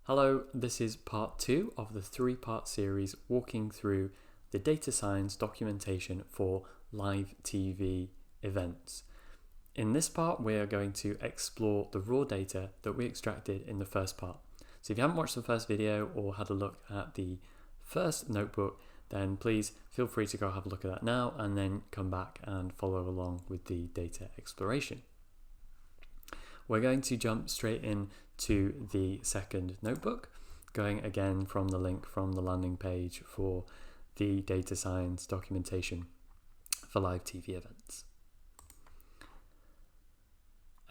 Hello, this is part 2 of the 3-part series walking through the data science documentation for live TV events. In this part, we are going to explore the raw data that we extracted in the first part. So if you haven't watched the first video or had a look at the first notebook, then please feel free to go have a look at that now and then come back and follow along with the data exploration. We're going to jump straight in to the second notebook, going again from the link from the landing page for the data science documentation for live TV events.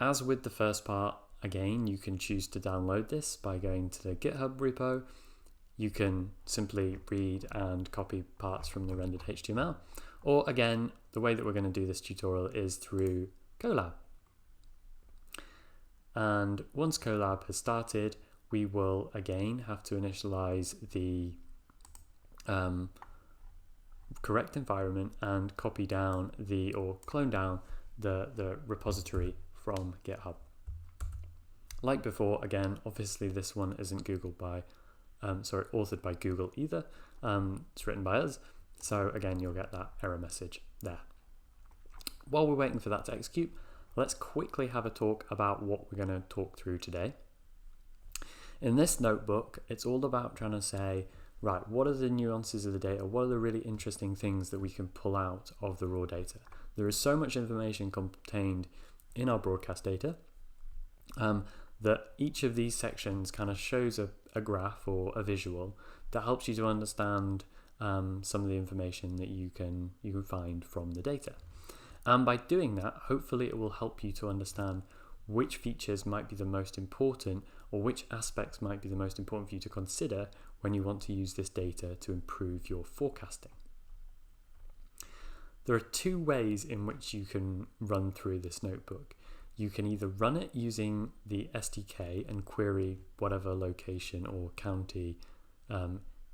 As with the first part, again, you can choose to download this by going to the GitHub repo. You can simply read and copy parts from the rendered HTML, or again, the way that we're going to do this tutorial is through Colab. And once Colab has started, we will again have to initialize the correct environment and copy down or clone down the repository from GitHub. Like before, again, obviously this one isn't authored by Google either. It's written by us. So again, you'll get that error message there. While we're waiting for that to execute, let's quickly have a talk about what we're going to talk through today. In this notebook, it's all about trying to say, right, what are the nuances of the data? What are the really interesting things that we can pull out of the raw data? There is so much information contained in our broadcast data that each of these sections kind of shows a graph or a visual that helps you to understand some of the information that you can find from the data. And by doing that, hopefully it will help you to understand which features might be the most important or which aspects might be the most important for you to consider when you want to use this data to improve your forecasting. There are two ways in which you can run through this notebook. You can either run it using the SDK and query whatever location or county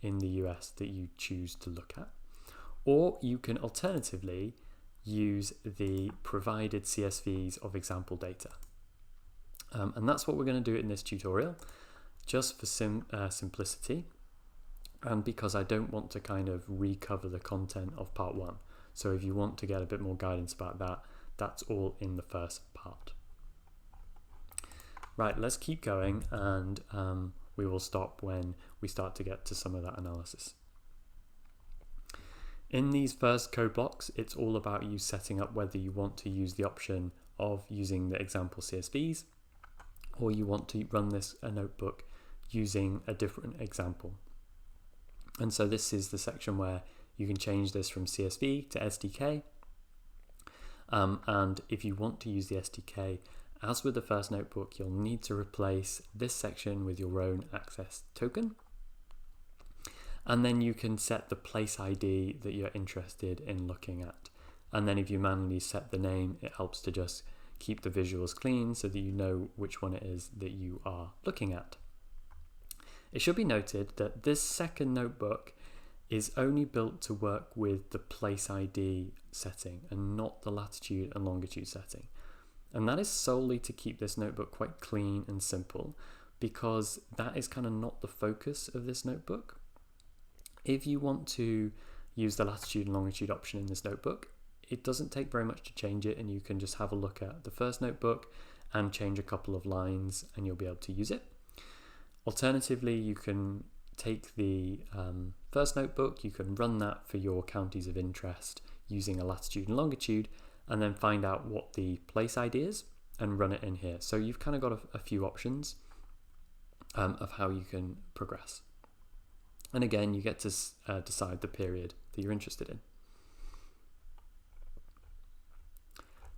in the US that you choose to look at, or you can alternatively use the provided CSVs of example data. And that's what we're going to do in this tutorial, just for simplicity, and because I don't want to kind of recover the content of part 1. So if you want to get a bit more guidance about that, that's all in the first part. Right, let's keep going, and we will stop when we start to get to some of that analysis. In these first code blocks, it's all about you setting up whether you want to use the option of using the example CSVs or you want to run this notebook using a different example. And so this is the section where you can change this from CSV to SDK. And if you want to use the SDK, as with the first notebook, you'll need to replace this section with your own access token. And then you can set the place ID that you're interested in looking at. And then if you manually set the name, it helps to just keep the visuals clean so that you know which one it is that you are looking at. It should be noted that this second notebook is only built to work with the place ID setting and not the latitude and longitude setting. And that is solely to keep this notebook quite clean and simple, because that is kind of not the focus of this notebook. If you want to use the latitude and longitude option in this notebook, it doesn't take very much to change it, and you can just have a look at the first notebook and change a couple of lines and you'll be able to use it. Alternatively, you can take the first notebook, you can run that for your counties of interest using a latitude and longitude, and then find out what the place ID is and run it in here. So you've kind of got a few options of how you can progress. And again, you get to decide the period that you're interested in.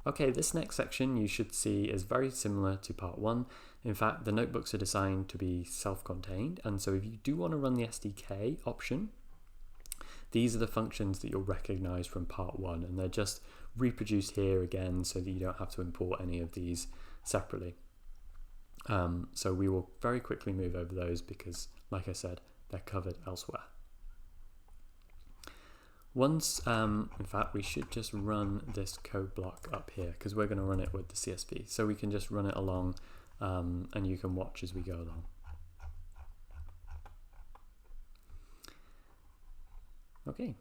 Okay, this next section you should see is very similar to part 1. In fact, the notebooks are designed to be self-contained, and so if you do want to run the SDK option, these are the functions that you'll recognize from part 1, and they're just reproduced here again so that you don't have to import any of these separately. So we will very quickly move over those because, like I said, they're covered elsewhere. Once, in fact, we should just run this code block up here because we're going to run it with the CSV. So we can just run it along and you can watch as we go along. Okay.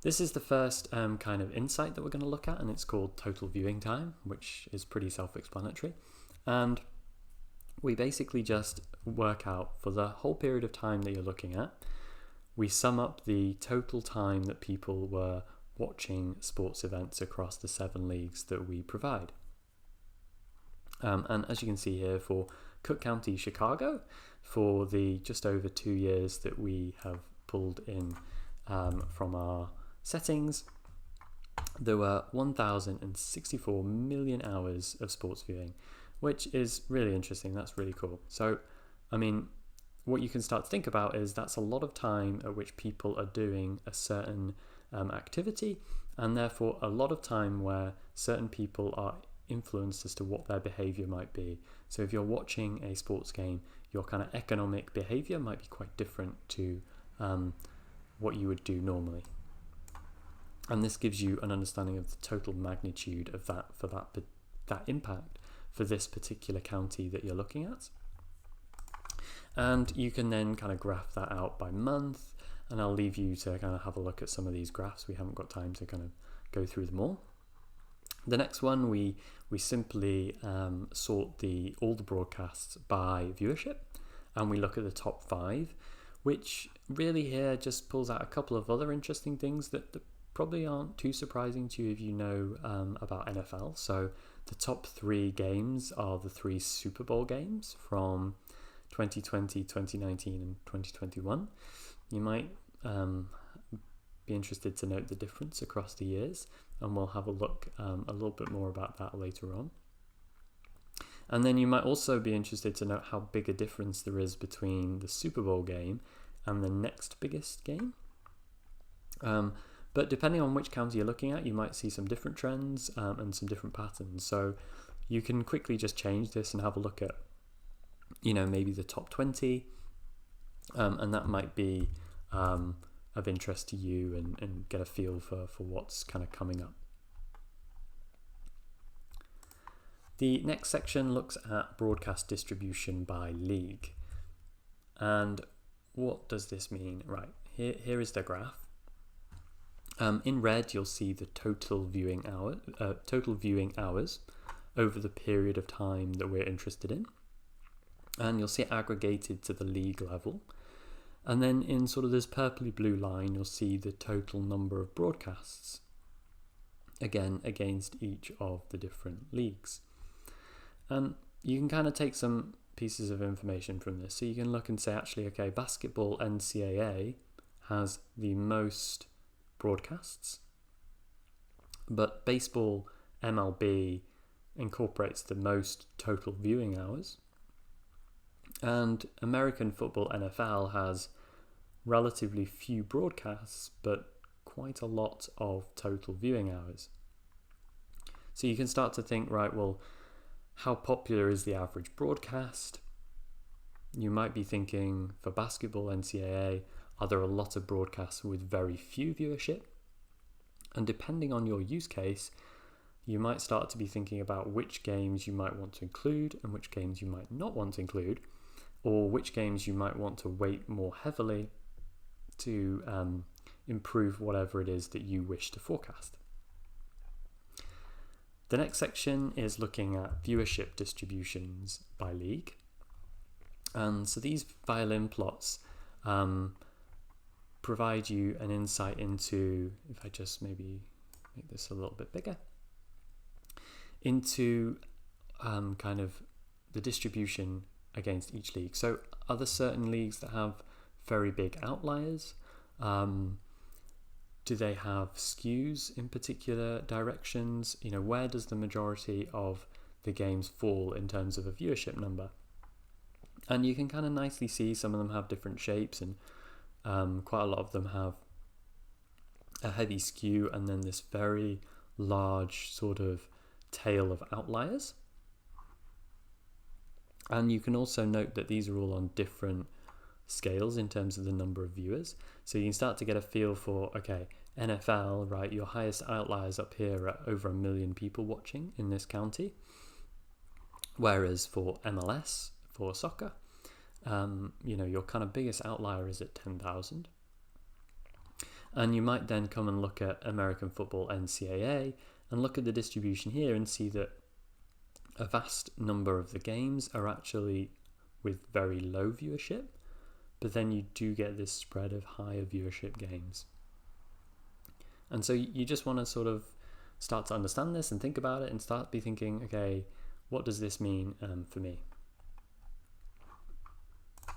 This is the first kind of insight that we're going to look at, and it's called total viewing time, which is pretty self-explanatory. And we basically just work out for the whole period of time that you're looking at, we sum up the total time that people were watching sports events across the 7 leagues that we provide. And as you can see here, for Cook County, Chicago, for the just over 2 years that we have pulled in from our settings, there were 1,064 million hours of sports viewing, which is really interesting. That's really cool. So, I mean, what you can start to think about is that's a lot of time at which people are doing a certain activity, and therefore a lot of time where certain people are influenced as to what their behavior might be. So if you're watching a sports game, your kind of economic behavior might be quite different to what you would do normally. And this gives you an understanding of the total magnitude of that for that impact for this particular county that you're looking at. And you can then kind of graph that out by month, and I'll leave you to kind of have a look at some of these graphs. We haven't got time to kind of go through them all. The next one, we simply sort all the broadcasts by viewership, and we look at the top 5, which really here just pulls out a couple of other interesting things that probably aren't too surprising to you if you know about NFL. So the top 3 games are the 3 Super Bowl games from 2020, 2019 and 2021. You might be interested to note the difference across the years, and we'll have a look a little bit more about that later on. And then you might also be interested to note how big a difference there is between the Super Bowl game and the next biggest game. But depending on which county you're looking at, you might see some different trends and some different patterns. So you can quickly just change this and have a look at, maybe the top 20, and that might be of interest to you and get a feel for what's kind of coming up. The next section looks at broadcast distribution by league. And what does this mean? Right, here is the graph. In red, you'll see the total viewing hours over the period of time that we're interested in. And you'll see it aggregated to the league level. And then in sort of this purpley blue line, you'll see the total number of broadcasts, again, against each of the different leagues. And you can kind of take some pieces of information from this. So you can look and say, actually, okay, basketball NCAA has the most broadcasts, but baseball MLB incorporates the most total viewing hours. And American football NFL has relatively few broadcasts, but quite a lot of total viewing hours. So you can start to think, right, well, how popular is the average broadcast? You might be thinking, for basketball NCAA, are there a lot of broadcasts with very few viewership? And depending on your use case, you might start to be thinking about which games you might want to include and which games you might not want to include, or which games you might want to weight more heavily to improve whatever it is that you wish to forecast. The next section is looking at viewership distributions by league. And so these violin plots provide you an insight into, if I just maybe make this a little bit bigger, into kind of the distribution against each league. So are there certain leagues that have very big outliers? Do they have skews in particular directions? Where does the majority of the games fall in terms of a viewership number? And you can kind of nicely see some of them have different shapes, and quite a lot of them have a heavy skew and then this very large sort of tail of outliers. And you can also note that these are all on different scales in terms of the number of viewers. So you can start to get a feel for, okay, NFL, right, your highest outliers up here are over 1 million people watching in this county. Whereas for MLS, for soccer, your kind of biggest outlier is at 10,000. And you might then come and look at American football NCAA and look at the distribution here and see that a vast number of the games are actually with very low viewership, but then you do get this spread of higher viewership games. And so you just want to sort of start to understand this and think about it and start be thinking, okay, what does this mean for me?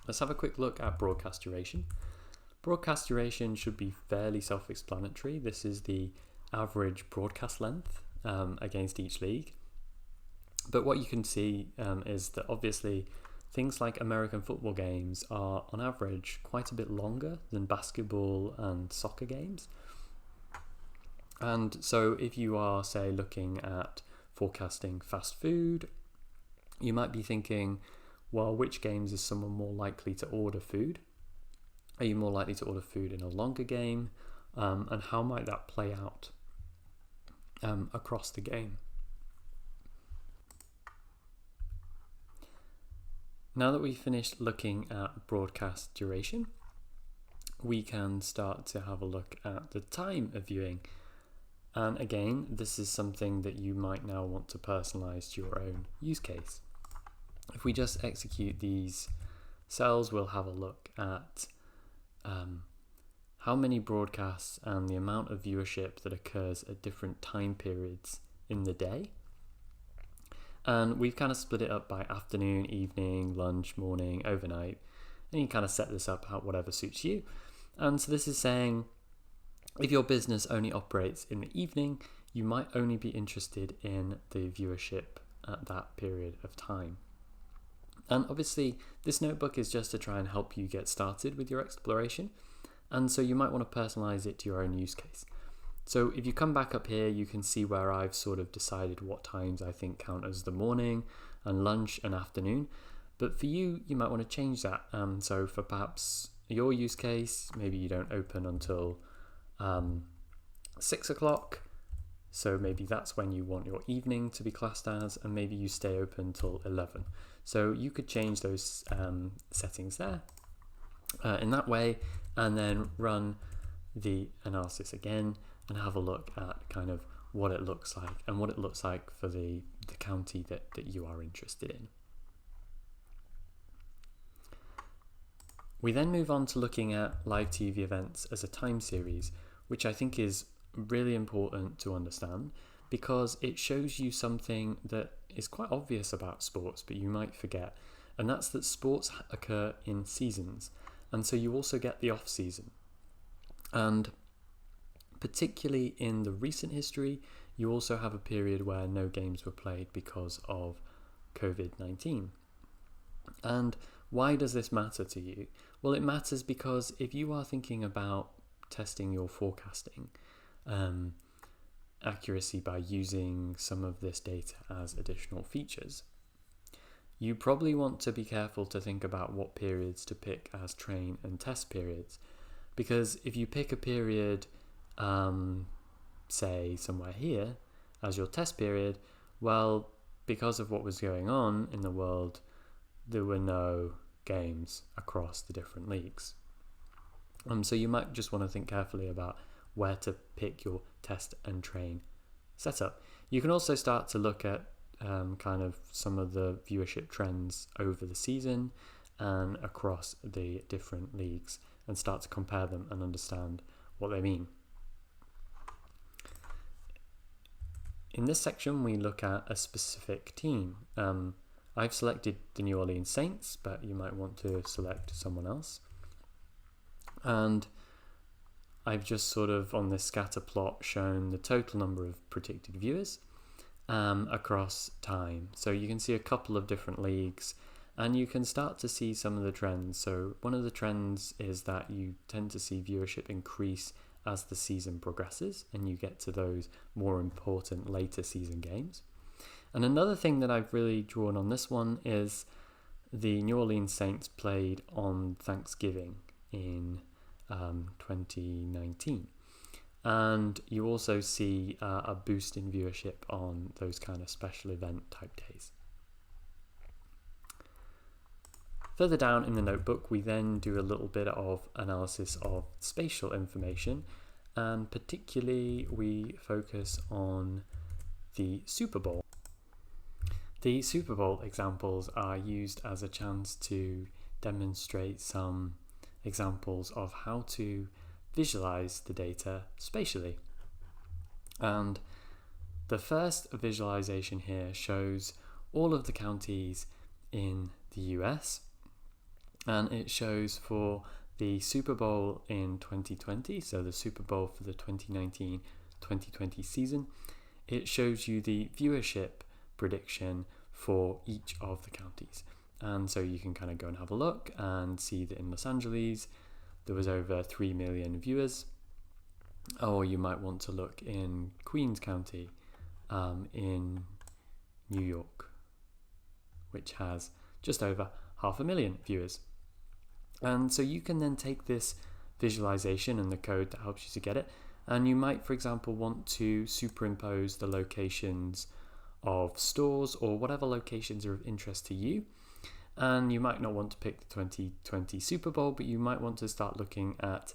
Let's have a quick look at broadcast duration. Broadcast duration should be fairly self-explanatory. This is the average broadcast length against each league. But what you can see is that obviously things like American football games are on average quite a bit longer than basketball and soccer games. And so if you are, say, looking at forecasting fast food, you might be thinking, well, which games is someone more likely to order food? Are you more likely to order food in a longer game? And how might that play out across the game? Now that we've finished looking at broadcast duration, we can start to have a look at the time of viewing. And again, this is something that you might now want to personalize to your own use case. If we just execute these cells, we'll have a look at how many broadcasts and the amount of viewership that occurs at different time periods in the day. And we've kind of split it up by afternoon, evening, lunch, morning, overnight. And you kind of set this up how whatever suits you. And so this is saying, if your business only operates in the evening, you might only be interested in the viewership at that period of time. And obviously, this notebook is just to try and help you get started with your exploration. And so you might want to personalize it to your own use case. So if you come back up here, you can see where I've sort of decided what times I think count as the morning and lunch and afternoon. But for you, you might want to change that. So for perhaps your use case, maybe you don't open until 6 o'clock. So maybe that's when you want your evening to be classed as, and maybe you stay open till 11. So you could change those settings there in that way, and then run the analysis again and have a look at kind of what it looks like and what it looks like for the county that you are interested in. We then move on to looking at live TV events as a time series, which I think is really important to understand because it shows you something that is quite obvious about sports, but you might forget. And that's that sports occur in seasons. And so you also get the off season. And particularly in the recent history, you also have a period where no games were played because of COVID-19. And why does this matter to you? Well, it matters because if you are thinking about testing your forecasting accuracy by using some of this data as additional features, you probably want to be careful to think about what periods to pick as train and test periods. Because if you pick a period, say somewhere here, as your test period, well, because of what was going on in the world, there were no games across the different leagues. So you might just want to think carefully about where to pick your test and train setup. You can also start to look at kind of some of the viewership trends over the season and across the different leagues and start to compare them and understand what they mean. In this section, we look at a specific team. I've selected the New Orleans Saints, but you might want to select someone else. And I've just sort of on this scatter plot shown the total number of predicted viewers across time. So you can see a couple of different leagues and you can start to see some of the trends. So one of the trends is that you tend to see viewership increase as the season progresses and you get to those more important later season games. And another thing that I've really drawn on this one is the New Orleans Saints played on Thanksgiving in 2019. And you also see a boost in viewership on those kind of special event type days. Further down in the notebook, we then do a little bit of analysis of spatial information and particularly we focus on the Super Bowl. The Super Bowl examples are used as a chance to demonstrate some examples of how to visualize the data spatially. And the first visualization here shows all of the counties in the US, and it shows for the Super Bowl in 2020, so the Super Bowl for the 2019-2020 season. It shows you the viewership prediction for each of the counties. And so you can kind of go and have a look and see that in Los Angeles there was over 3 million viewers. Or you might want to look in Queens County in New York, which has just over 500,000 viewers. And so you can then take this visualization and the code that helps you to get it, and you might, for example, want to superimpose the locations of stores or whatever locations are of interest to you. And you might not want to pick the 2020 Super Bowl, but you might want to start looking at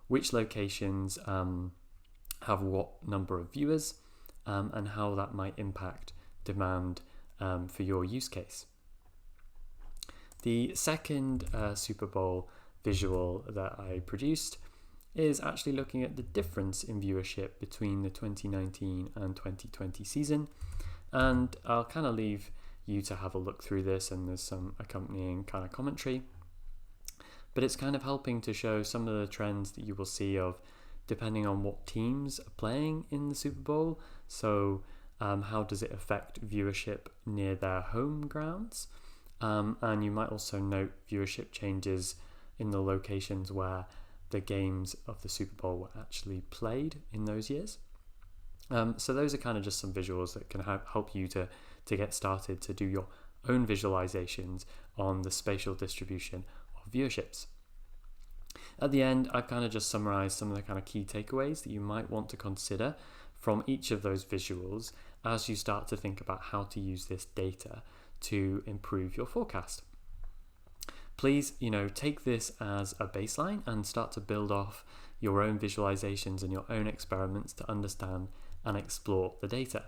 which locations have what number of viewers and how that might impact demand for your use case. The second Super Bowl visual that I produced is actually looking at the difference in viewership between the 2019 and 2020 season, and I'll kind of leave you to have a look through this, and there's some accompanying kind of commentary, but it's kind of helping to show some of the trends that you will see of depending on what teams are playing in the Super Bowl. So how does it affect viewership near their home grounds? And you might also note viewership changes in the locations where the games of the Super Bowl were actually played in those years. So those are kind of just some visuals that can help you to get started to do your own visualizations on the spatial distribution of viewerships. At the end, I've kind of just summarized some of the kind of key takeaways that you might want to consider from each of those visuals as you start to think about how to use this data to improve your forecast. Please, take this as a baseline and start to build off your own visualizations and your own experiments to understand and explore the data.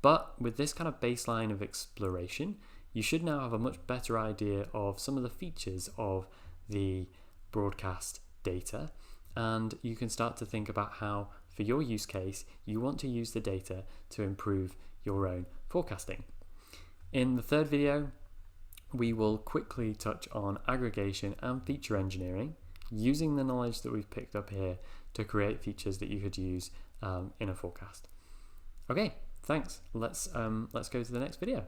But with this kind of baseline of exploration, you should now have a much better idea of some of the features of the broadcast data, and you can start to think about how, for your use case, you want to use the data to improve your own forecasting. In the third video, we will quickly touch on aggregation and feature engineering, using the knowledge that we've picked up here to create features that you could use in a forecast. Okay, thanks. Let's go to the next video.